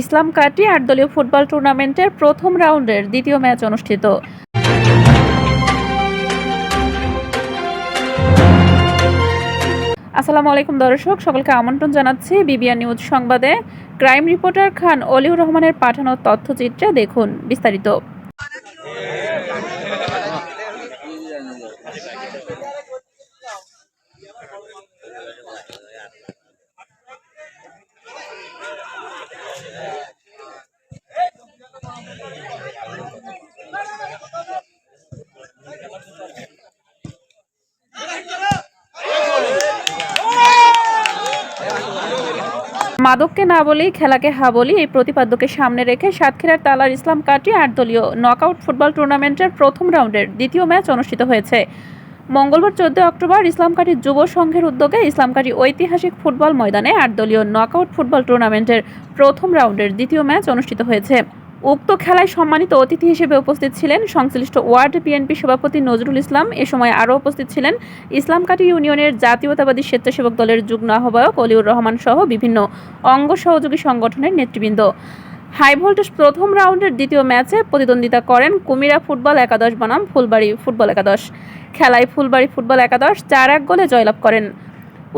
ইসলাম কাটি ৮ দলীয় ফুটবল টুর্নামেন্টের প্রথম রাউন্ডের দ্বিতীয় ম্যাচ অনুষ্ঠিত। আসসালামু আলাইকুম দর্শক, সকলকে আমন্ত্রণ জানাচ্ছি বিবিআর নিউজ সংবাদে। ক্রাইম রিপোর্টার খান অলিউর রহমানের পাঠানো তথ্যচিত্রে দেখুন বিস্তারিত। মাদককে না বলি খেলাকে হা বলি, এই প্রতিপাদ্যকে সামনে রেখে সাতক্ষীরার তালার ইসলাম কাটি ৮ দলীয় নকআউট ফুটবল টুর্নামেন্টের প্রথম রাউন্ডের দ্বিতীয় ম্যাচ অনুষ্ঠিত হয়েছে। মঙ্গলবার ১৪ অক্টোবর ইসলামকাঠি যুব সংঘের উদ্যোগে ইসলামকাঠি ঐতিহাসিক ফুটবল ময়দানে ৮ দলীয় নকআউট ফুটবল টুর্নামেন্টের প্রথম রাউন্ডের দ্বিতীয় ম্যাচ অনুষ্ঠিত হয়েছে। উক্ত খেলায় সম্মানিত অতিথি হিসেবে উপস্থিত ছিলেন সংশ্লিষ্ট ওয়ার্ড বিএনপি সভাপতি নজরুল ইসলাম। এ সময় আরও উপস্থিত ছিলেন ইসলামকাঠি ইউনিয়নের জাতীয়তাবাদী স্বেচ্ছাসেবক দলের যুগ্ম আহ্বায়ক অলিউর রহমান সহ বিভিন্ন অঙ্গ সহযোগী সংগঠনের নেতৃবৃন্দ। হাই ভোল্টেজ প্রথম রাউন্ডের দ্বিতীয় ম্যাচে প্রতিদ্বন্দ্বিতা করেন কুমিরা ফুটবল একাদশ বনাম ফুলবাড়ি ফুটবল একাদশ। খেলায় ফুলবাড়ি ফুটবল একাদশ ৪-১ গোলে জয়লাভ করেন।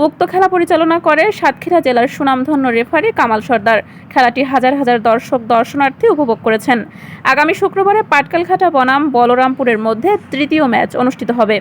উক্ত খেলা পরিচালনা করে সাতক্ষীরা জেলার সুনামধন্য রেফারি কামাল সর্দার। খেলাটি হাজার হাজার দর্শনার্থী উপভোগ করেছেন। আগামী শুক্রবারে পাটকেলঘাটা বনাম বলরামপুরের মধ্যে তৃতীয় ম্যাচ অনুষ্ঠিত হবে।